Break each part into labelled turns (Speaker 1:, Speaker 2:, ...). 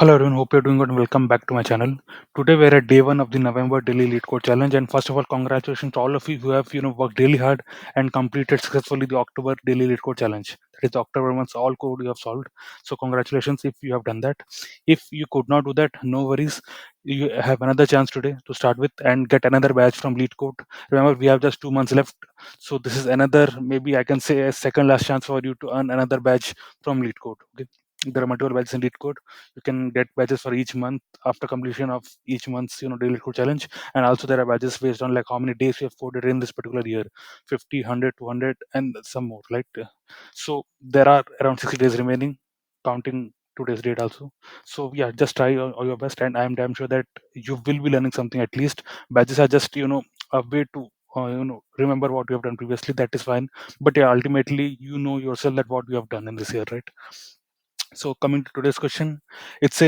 Speaker 1: Hello everyone, hope you're doing good and welcome back to my channel. Today we're at day one of the November Daily Leetcode Challenge, and first of all, congratulations to all of you who have worked really hard and completed successfully the October Daily Leetcode Challenge. That is the October month's all code you have solved. So congratulations if you have done that. If you could not do that, no worries. You have another chance today to start with and get another badge from Leetcode. Remember, we have just 2 months left, so this is another, maybe I can say, a second last chance for you to earn another badge from Leetcode. Okay, there are multiple badges in Leetcode. You can get badges for each month after completion of each month's daily code challenge, and also there are badges based on like how many days you have coded in this particular year, 50, 100, 200, and some more, right? So there are around 60 days remaining, counting today's date also. So yeah, just try all your best, and I am damn sure that you will be learning something at least. Badges are just a way to remember what you have done previously. That is fine, but yeah, ultimately you know yourself that what you have done in this year, right? So coming to today's question, it's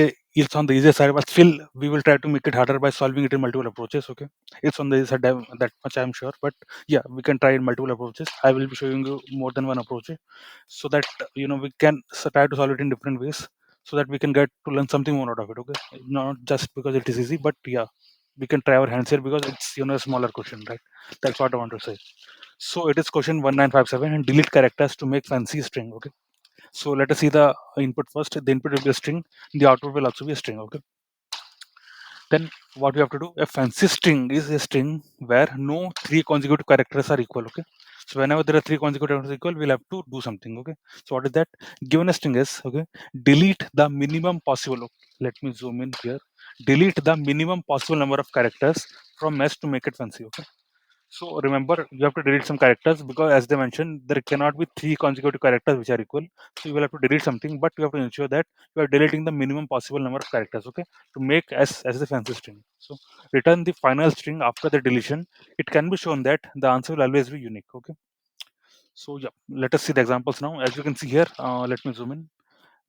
Speaker 1: on the easier side, but still we will try to make it harder by solving it in multiple approaches. Okay, it's on the easier side, that much I'm sure. But yeah, we can try in multiple approaches. I will be showing you more than one approach, so that we can try to solve it in different ways, so that we can get to learn something more out of it. Okay, not just because it is easy, but yeah, we can try our hands here because it's a smaller question, right? That's what I want to say. So it is question 1957, and delete characters to make fancy string. Okay, so let us see the input first. The input will be a string. The output will also be a string. Okay. Then what we have to do? A fancy string is a string where no three consecutive characters are equal. Okay. So whenever there are three consecutive characters equal, we'll have to do something. Okay. So what is that? Given a string is okay. Delete the minimum possible. Okay. Let me zoom in here. Delete the minimum possible number of characters from mesh to make it fancy. Okay. So remember, you have to delete some characters because, as they mentioned, there cannot be three consecutive characters which are equal. So you will have to delete something, but you have to ensure that you are deleting the minimum possible number of characters. Okay, to make as the fancy string. So return the final string after the deletion. It can be shown that the answer will always be unique. Okay. So yeah, let us see the examples now. As you can see here, let me zoom in.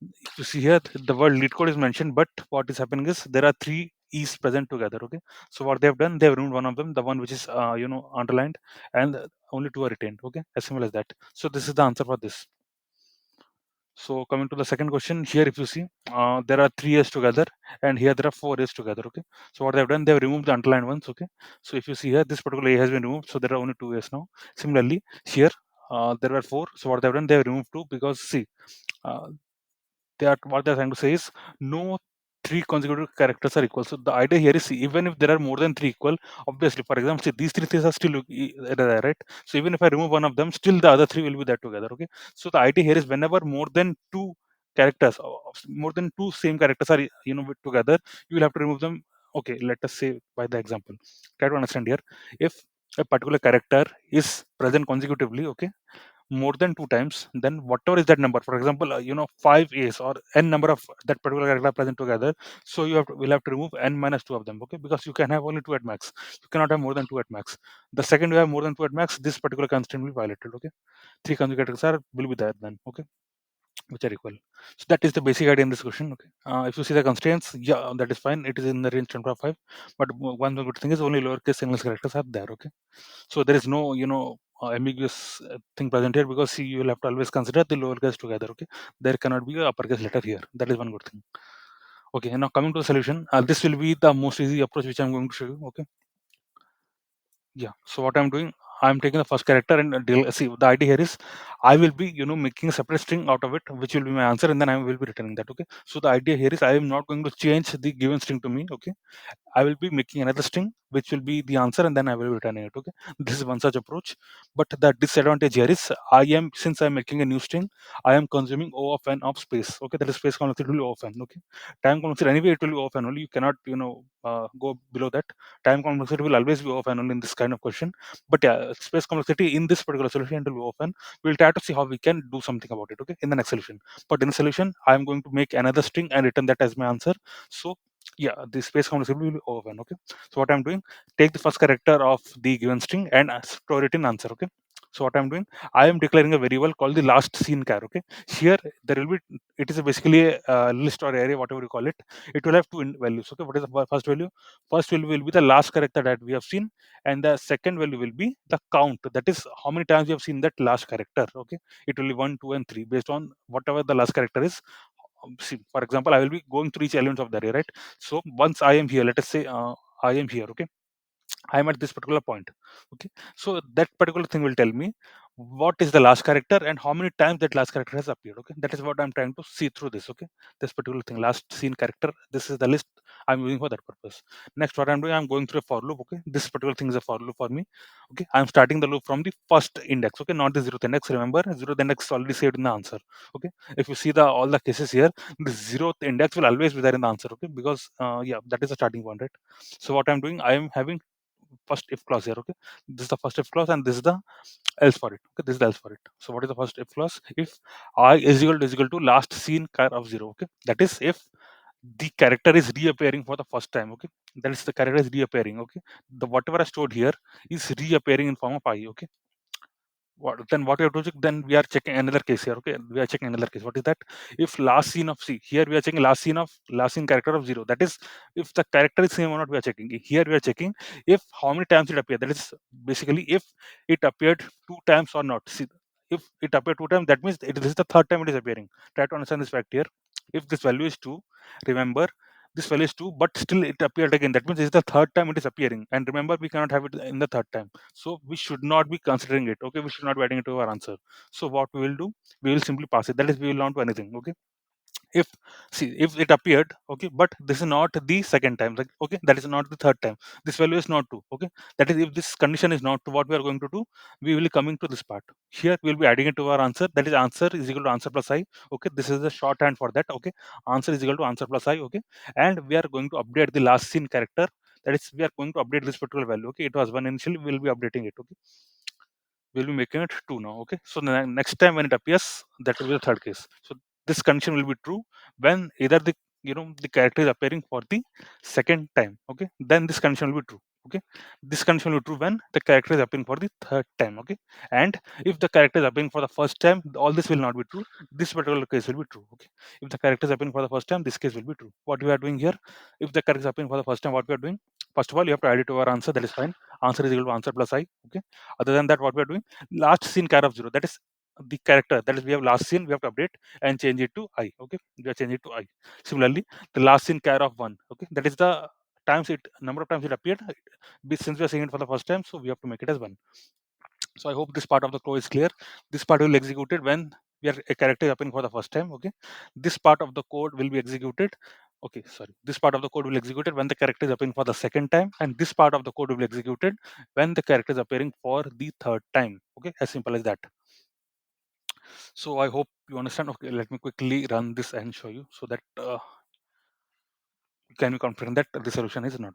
Speaker 1: If you see here, the word lead code is mentioned, but what is happening is there are three e's present together. Okay, so what they have done, they have removed one of them, the one which is underlined, and only two are retained. Okay, as simple as that. So this is the answer for this. So coming to the second question, here if you see, there are three a's together, and here there are four a's together. Okay, so what they have done, they have removed the underlined ones. Okay, so if you see here, this particular a has been removed, so there are only two a's now. Similarly, here there were four, so what they have done, they have removed two because see. Uh, they are what they're trying to say is no three consecutive characters are equal. So the idea here is even if there are more than three equal, obviously, for example, see, these three things are still there, right? So even if I remove one of them, still the other three will be there together. Okay. So the idea here is whenever more than two characters, more than two same characters are together, you will have to remove them. Okay. Let us say by the example. Try to understand here. If a particular character is present consecutively, okay, more than two times, then whatever is that number, for example, five a's or n number of that particular character present together, so will have to remove n minus two of them. Okay, because you can have only two at max, you cannot have more than two at max. The second you have more than two at max, this particular constraint will be violated. Okay, three consecutive are will be there then. Okay, which are equal. So that is the basic idea in this question. Okay, if you see the constraints, yeah, that is fine, it is in the range 10.5, but one good thing is only lowercase English characters are there. Okay, so there is no ambiguous thing present here, because see, you will have to always consider the lowercase together. Okay, there cannot be a uppercase letter here. That is one good thing. Okay, and now coming to the solution, this will be the most easy approach which I'm going to show you. Okay, yeah, so what I'm doing, I'm taking the first character and see, the idea here is I will be making a separate string out of it, which will be my answer, and then I will be returning that. Okay, so the idea here is I am not going to change the given string to me. Okay, I will be making another string which will be the answer, and then I will be returning it. Okay, this is one such approach. But the disadvantage here is since I'm making a new string, I am consuming O of n of space. Okay, that is space complexity will be O of n. Okay, time complexity anyway it will be O of n only. You cannot go below that. Time complexity will always be O of n only in this kind of question. But yeah, space complexity in this particular solution it will be O of n. We'll try to see how we can do something about it. Okay, in the next solution. But in the solution, I'm going to make another string and return that as my answer. So yeah, the space complexity will be O of n. Okay, so what I'm doing, take the first character of the given string and store it in answer. Okay, so what I'm doing, I am declaring a variable called the last seen char. Okay, here there will be, it is basically a list or array, whatever you call it. It will have two values. Okay, what is the first value? First value will be the last character that we have seen, and the second value will be the count, that is how many times you have seen that last character. Okay, it will be 1, 2, and 3 based on whatever the last character is. see, for example, I will be going through each element of the array, right? So once I am here, let us say I am here, okay, I am at this particular point. Okay, so that particular thing will tell me what is the last character and how many times that last character has appeared. Okay, that is what I'm trying to see through this. Okay, this particular thing, last seen character. This is the list I'm using for that purpose. Next, what I'm doing, I'm going through a for loop. Okay, this particular thing is a for loop for me. Okay, I'm starting the loop from the first index. Okay, not the zeroth index. Remember, zeroth index is already saved in the answer. Okay, if you see the all the cases here, the zeroth index will always be there in the answer. Okay, because yeah, that is the starting point, right? So what I'm doing, I am having first if clause here. Okay, this is the first if clause and this is the else for it. Okay, this is the else for it. So what is the first if clause? If I is equal to last seen char of 0. Okay, that is if the character is reappearing for the first time. Okay, that is the character is reappearing. Okay, the whatever I stored here is reappearing in form of I. Okay, then what we have to check, then we are checking another case here. Okay, we are checking another case. What is that? If last scene of C, here we are checking last scene character of 0. That is if the character is same or not, we are checking. Here we are checking if how many times it appeared. That is basically if it appeared two times or not. See, if it appeared two times, that means this is the third time it is appearing. Try to understand this fact here. If this value is 2, remember this value is 2, but still it appeared again. That means this is the third time it is appearing. And remember, we cannot have it in the third time. So we should not be considering it. Okay, we should not be adding it to our answer. So what we will do, we will simply pass it. That is, we will not do anything. Okay, if see if it appeared, okay, but this is not the second time, like, okay, that is not the third time, this value is not 2. Okay, that is if this condition is not 2, what we are going to do, we will be coming to this part. Here we will be adding it to our answer. That is answer is equal to answer plus I. Okay, this is the shorthand for that. Okay, answer is equal to answer plus I. Okay, and we are going to update the last seen character. That is, we are going to update this particular value. Okay, it was 1 initially, we will be updating it. Okay, we'll be making it 2 now. Okay, so the next time when it appears, that will be the third case. So this condition will be true when either the the character is appearing for the second time. Okay, then this condition will be true. Okay, this condition will be true when the character is appearing for the third time. Okay, and if the character is appearing for the first time, all this will not be true. This particular case will be true. Okay, if the character is appearing for the first time, this case will be true. What we are doing here, if the character is appearing for the first time, what we are doing, first of all, you have to add it to our answer. That is fine. Answer is equal to answer plus I. Okay, other than that, what we are doing, last seen char of 0, that is the character, that is we have last seen, we have to update and change it to I. Okay, we are changing it to I. Similarly, the last seen char of 1, okay, that is the times it number of times it appeared. Since we are seeing it for the first time, so we have to make it as 1. So I hope this part of the code is clear. This part will be executed when we are a character is appearing for the first time. Okay, this part of the code will be executed, okay, sorry, this part of the code will be executed when the character is appearing for the second time, and this part of the code will be executed when the character is appearing for the third time. Okay, as simple as that. So I hope you understand. Okay, let me quickly run this and show you so that can be confident that the solution is not.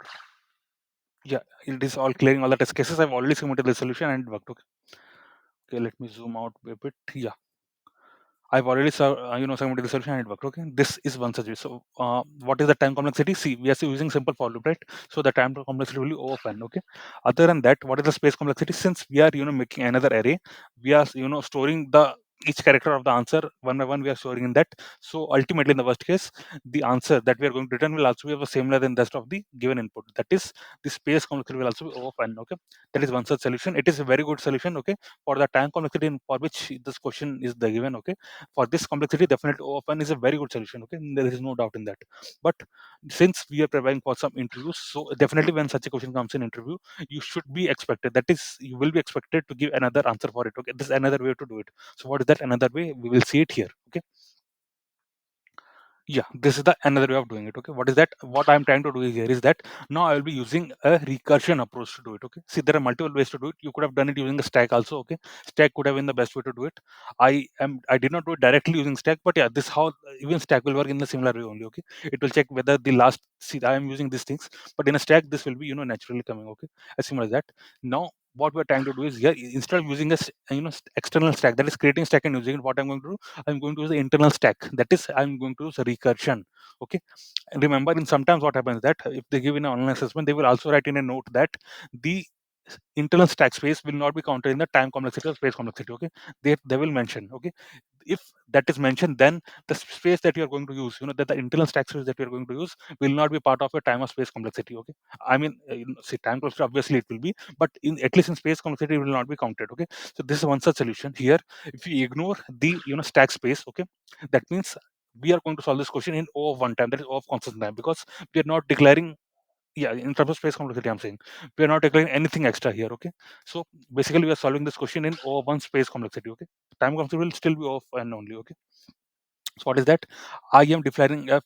Speaker 1: Yeah, it is all clearing all the test cases. I've already submitted the solution and it worked. Okay, okay, let me zoom out a bit. Yeah, I've already submitted the solution and it worked. Okay, this is one such way. So what is the time complexity? See, we are using simple for loop, right? So the time complexity will be open. Okay. Other than that, what is the space complexity? Since we are making another array, we are storing the each character of the answer one by one. We are storing in that. So ultimately, in the worst case, the answer that we are going to return will also be of the similar than the rest of the given input. That is, the space complexity will also be open. Okay, that is one such solution. It is a very good solution. Okay, for the time complexity for which this question is the given. Okay, for this complexity, definitely open is a very good solution. Okay, there is no doubt in that. But since we are preparing for some interviews, so definitely when such a question comes in interview, you should be expected, that is, you will be expected to give another answer for it. Okay, this is another way to do it. So what is that another way? We will see it here. Okay, yeah, this is the another way of doing it. Okay, what is that? What I'm trying to do here is that now I will be using a recursion approach to do it. Okay, see, there are multiple ways to do it. You could have done it using a stack also. Okay, stack could have been the best way to do it. I did not do it directly using stack, but yeah, this how even stack will work in the similar way only. Okay, it will check whether the last, see, I am using these things, but in a stack this will be naturally coming. Okay, as similar as that. Now what we're trying to do is here, instead of using a external stack, that is creating stack and using it, what I'm going to do, I'm going to use the internal stack. That is, I'm going to use a recursion. Okay. And remember, in sometimes what happens that if they give in an online assessment, they will also write in a note that the internal stack space will not be counted in the time complexity or space complexity. Okay. They will mention. Okay. If that is mentioned, then the space that you are going to use, that the internal stack space that you are going to use will not be part of a time or space complexity. Okay. I mean, see, time complexity, obviously it will be, but in at least in space complexity, it will not be counted. Okay. So this is one such solution here. If you ignore the stack space, okay, that means we are going to solve this question in O of one time, that is O of constant time, because we are not declaring, yeah, in terms of space complexity, I'm saying we are not declaring anything extra here. Okay, so basically we are solving this question in O of one space complexity. Okay, time complexity will still be O of n only. Okay, so what is that? I am declaring a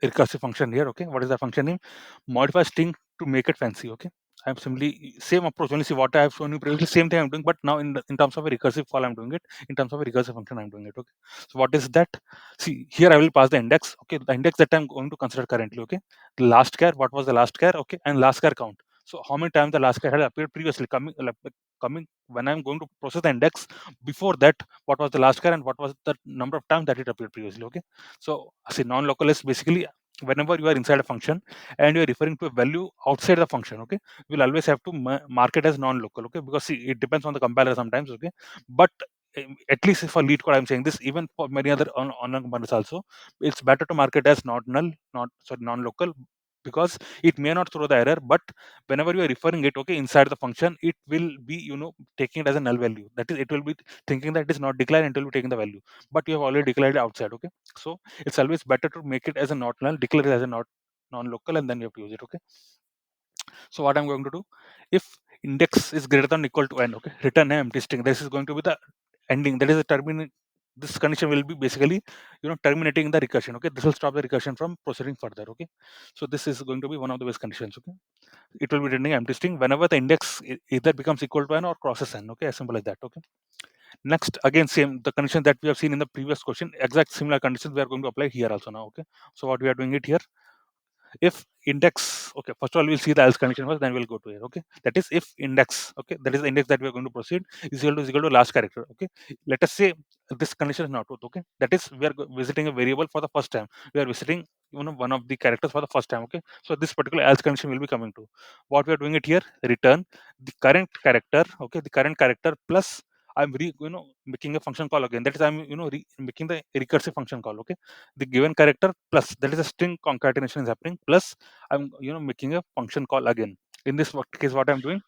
Speaker 1: recursive function here. Okay, what is the function name? Modify string to make it fancy. Okay, I'm simply same approach. Only see what I have shown you previously. Same thing I'm doing, but now in terms of a recursive call, I'm doing it. In terms of a recursive function, I'm doing it. Okay, so what is that? See here, I will pass the index. Okay, the index that I'm going to consider currently. Okay, the last char. What was the last char? Okay, and last char count. So how many times the last char had appeared previously? Coming when I'm going to process the index, before that, what was the last char and what was the number of times that it appeared previously. Okay, so see, non-local is basically whenever you are inside a function and you are referring to a value outside the function. Okay, we'll always have to mark it as non-local. Okay, because see, it depends on the compiler sometimes. Okay, but at least for lead code, I'm saying this, even for many other online compilers also, it's better to mark it as not null, not sorry, non-local, because it may not throw the error, but whenever you are referring it, okay, inside the function, it will be taking it as a null value. That is, it will be thinking that it is not declared until you taking the value, but you have already declared it outside. Okay, so it's always better to make it as a not null, declare it as a not non-local, and then you have to use it. Okay, so what I'm going to do, if index is greater than or equal to n, okay, return an empty string. This is going to be the ending, that is the terminate. This condition will be basically terminating the recursion. Okay, this will stop the recursion from proceeding further. Okay, so this is going to be one of the best conditions. Okay, it will be returning empty string whenever the index either becomes equal to n or crosses n. Okay, as simple as that. Okay, next, again, same the condition that we have seen in the previous question, exact similar conditions we are going to apply here also now. Okay, so what we are doing it here, if index, okay, first of all we'll see the else condition first, then we'll go to it. Okay, that is if index, okay, that is the index that we are going to proceed, is equal to last character. Okay, let us say this condition is not true. Okay, that is we are visiting a variable for the first time, we are visiting one of the characters for the first time. Okay, so this particular else condition will be coming to what we are doing it here, return the current character. Okay, the current character plus I'm making a function call again, that is I'm making the recursive function call. Okay, the given character plus, that is a string concatenation is happening, plus I'm making a function call again. In this case, what I'm doing,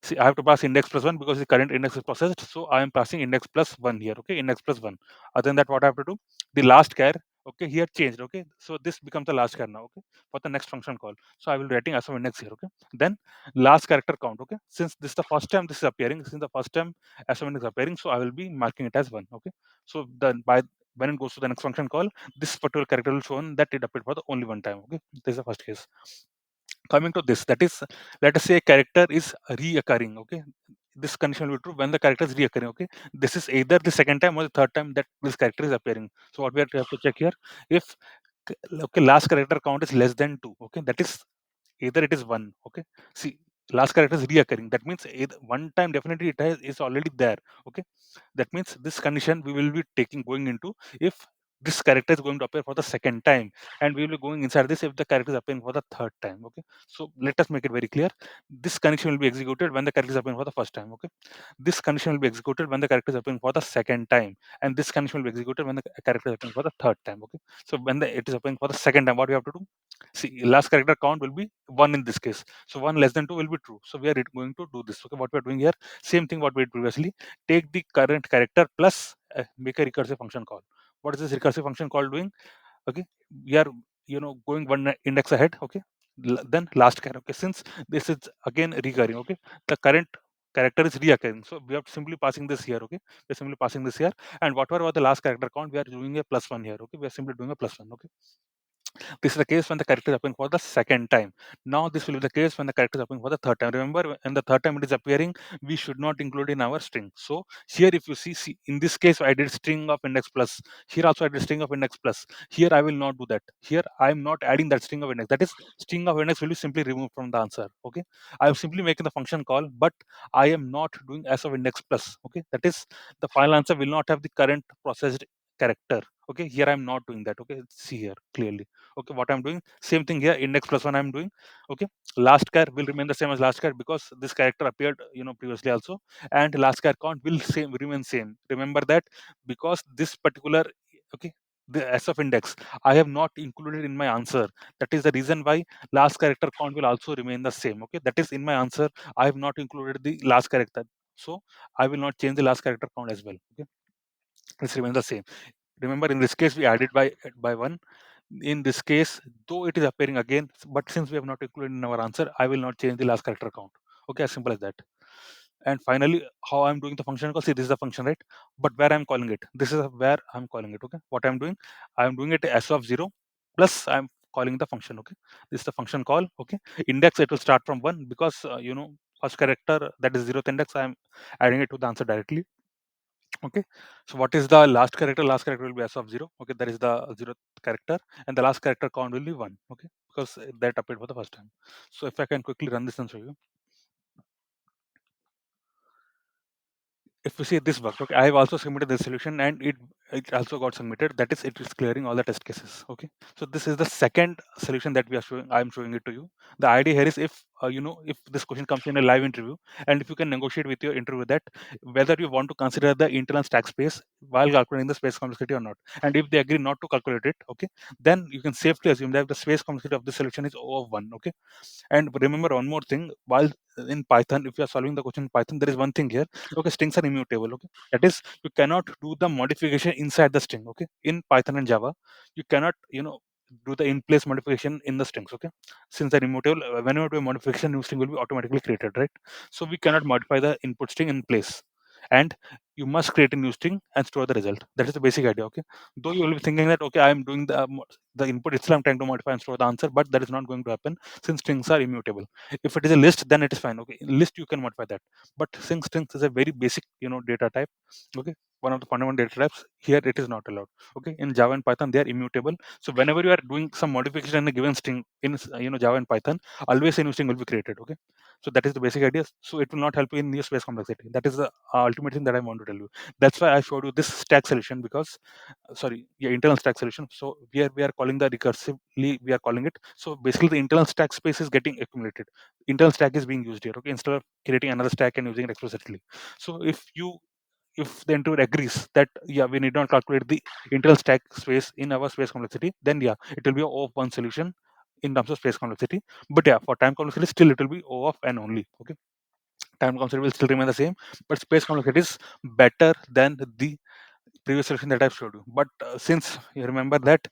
Speaker 1: see, I have to pass index plus 1 because the current index is processed, so I am passing index plus 1 here. Okay, index plus 1. Other than that, what I have to do, the last char, okay, here changed. Okay, so this becomes the last char now. Okay, for the next function call, so I will writing as of index here. Okay, then last character count. Okay, since this is the first time this is appearing, since the first time as of index appearing, so I will be marking it as 1. Okay, so then by when it goes to the next function call, this particular character will show that it appeared for the only one time. Okay, this is the first case. Coming to this, that is, let us say a character is reoccurring. Okay, this condition will be true when the character is reoccurring. Okay, this is either the second time or the third time that this character is appearing. So what we have to check here, if okay, last character count is less than 2. Okay, that is either it is 1. Okay, see, last character is reoccurring, that means either one time definitely is already there. Okay, that means this condition we will be taking going into if this character is going to appear for the second time, and we will be going inside this if the character is appearing for the third time. Okay, so let us make it very clear, this condition will be executed when the character is appearing for the first time. Okay, this condition will be executed when the character is appearing for the second time, and this condition will be executed when the character is appearing for the third time. Okay, so when it is appearing for the second time, what we have to do, see, last character count will be 1 in this case, so 1 less than 2 will be true, so we are going to do this. Okay, what we are doing here, same thing what we did previously, take the current character plus make a recursive function call. What is this recursive function call doing? Okay, we are going one index ahead. Okay, then last character. Okay, since this is again recurring, okay, the current character is reoccurring, so we are simply passing this here. Okay, we're simply passing this here, and whatever was the last character count, we are doing a plus 1 here. Okay, we are simply doing a plus 1. Okay, this is the case when the character is appearing for the second time. Now this will be the case when the character is appearing for the third time. Remember, when the third time it is appearing, we should not include in our string. So here, if you see, in this case, I did string of index plus. Here also I did string of index plus. Here I will not do that. Here I am not adding that string of index. That is, string of index will be simply removed from the answer. Okay, I am simply making the function call, but I am not doing s of index plus. Okay, that is, the final answer will not have the current processed character. Okay, here I'm not doing that. Okay, see here clearly. Okay, what I'm doing, same thing here, index plus 1 I'm doing. Okay, last char will remain the same as last char because this character appeared previously also, and last char count will remain same. Remember that, because this particular, okay, the s of index I have not included in my answer, that is the reason why last character count will also remain the same. Okay, that is, in my answer I have not included the last character, so I will not change the last character count as well. Okay, this remains the same. Remember, in this case, we added by 1. In this case, though it is appearing again, but since we have not included in our answer, I will not change the last character count. Okay, as simple as that. And finally, how I'm doing the function call. See, this is the function, right? But where I'm calling it, this is where I'm calling it. Okay, what I'm doing, I'm doing it s of 0 plus I'm calling the function. Okay, this is the function call. Okay, index, it will start from 1 because first character, that is 0th index, I'm adding it to the answer directly. Okay, so what is the last character? Last character will be s of 0. Okay, that is the 0th character, and the last character count will be 1. Okay, because that appeared for the first time. So if I can quickly run this and show you, if you see this worked. Okay, I have also submitted the solution, and it also got submitted. That is, it is clearing all the test cases. Okay, so this is the second solution that we are showing. I am showing it to you. The idea here is, if if this question comes in a live interview, and if you can negotiate with your interview that whether you want to consider the internal stack space while calculating the space complexity or not, and if they agree not to calculate it, okay, then you can safely assume that the space complexity of this solution is O of 1. Okay, and remember one more thing, while in Python, if you are solving the question in Python, there is one thing here. Okay, strings are immutable. Okay, that is, you cannot do the modification inside the string. Okay, in Python and Java, you cannot do the in place modification in the strings. Okay, since they're immutable, whenever you do a modification, new string will be automatically created, right? So we cannot modify the input string in place, and you must create a new string and store the result. That is the basic idea. Okay, though you will be thinking that, okay, I am doing the input itself, I'm trying to modify and store the answer, but that is not going to happen since strings are immutable. If it is a list, then it is fine. Okay, in list you can modify that, but since strings is a very basic data type, okay, one of the fundamental data types, here it is not allowed. Okay, in Java and Python they are immutable. So whenever you are doing some modification in a given string in Java and Python, always a new string will be created. Okay, so that is the basic idea. So it will not help you in new space complexity. That is the ultimate thing that I want to tell you. That's why I showed you this stack solution, because sorry, yeah, internal stack solution. So we are calling the recursively, we are calling it. So basically the internal stack space is getting accumulated. Internal stack is being used here. Okay, instead of creating another stack and using it explicitly. So if the interviewer agrees that, yeah, we need not calculate the internal stack space in our space complexity, then yeah, it will be a O of 1 solution in terms of space complexity. But yeah, for time complexity, still it will be O of n only. Okay, time complexity will still remain the same, but space complexity is better than the previous solution that I've showed you. But since you remember that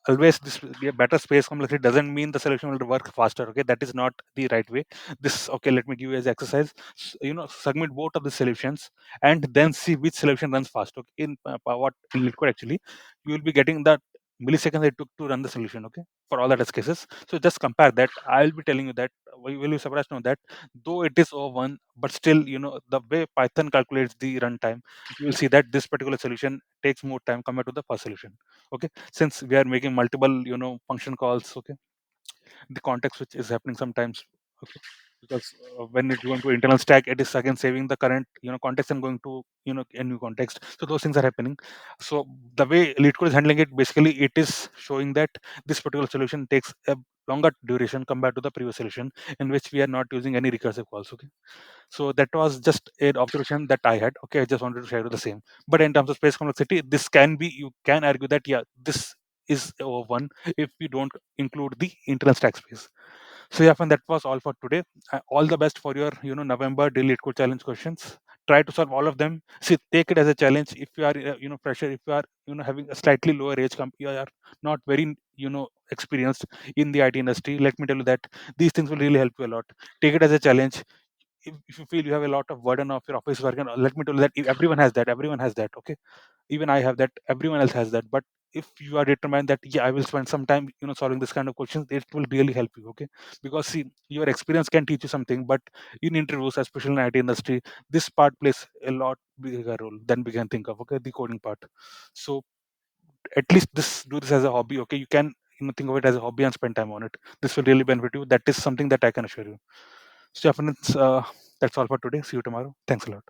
Speaker 1: always this better space complexity doesn't mean the solution will work faster. Okay, that is not the right way. This, okay, let me give you as exercise. Submit both of the solutions and then see which solution runs fast. Okay, what in Leetcode actually, you will be getting that milliseconds it took to run the solution. Okay, for all the test cases. So just compare that. I'll be telling you that. Will you surprised know that though it is O1, but still the way Python calculates the runtime, you will see that this particular solution takes more time compared to the first solution. Okay, since we are making multiple function calls. Okay, the context which is happening sometimes. Okay, because when it's going to internal stack, it is again saving the current context and going to a new context. So those things are happening. So the way Leetcode is handling it, basically it is showing that this particular solution takes a longer duration compared to the previous solution, in which we are not using any recursive calls. Okay, so that was just an observation that I had. Okay, I just wanted to share you the same. But in terms of space complexity, this can be, you can argue that, yeah, this is over one if we don't include the internal stack space. So yeah, friend, that was all for today. All the best for your November daily code challenge questions. Try to solve all of them. See, take it as a challenge. If you are fresher, if you are having a slightly lower age, you are not very experienced in the IT industry, let me tell you that these things will really help you a lot. Take it as a challenge. If you feel you have a lot of burden of your office work, and let me tell you that everyone has that. Everyone has that. Okay, even I have that. Everyone else has that. But if you are determined that, yeah, I will spend some time solving this kind of questions, it will really help you. Okay, because see, your experience can teach you something, but in interviews, especially in IT industry, this part plays a lot bigger role than we can think of. Okay, the coding part. So at least do this as a hobby. Okay, you can think of it as a hobby and spend time on it. This will really benefit you. That is something that I can assure you. So, friends, that's all for today. See you tomorrow. Thanks a lot.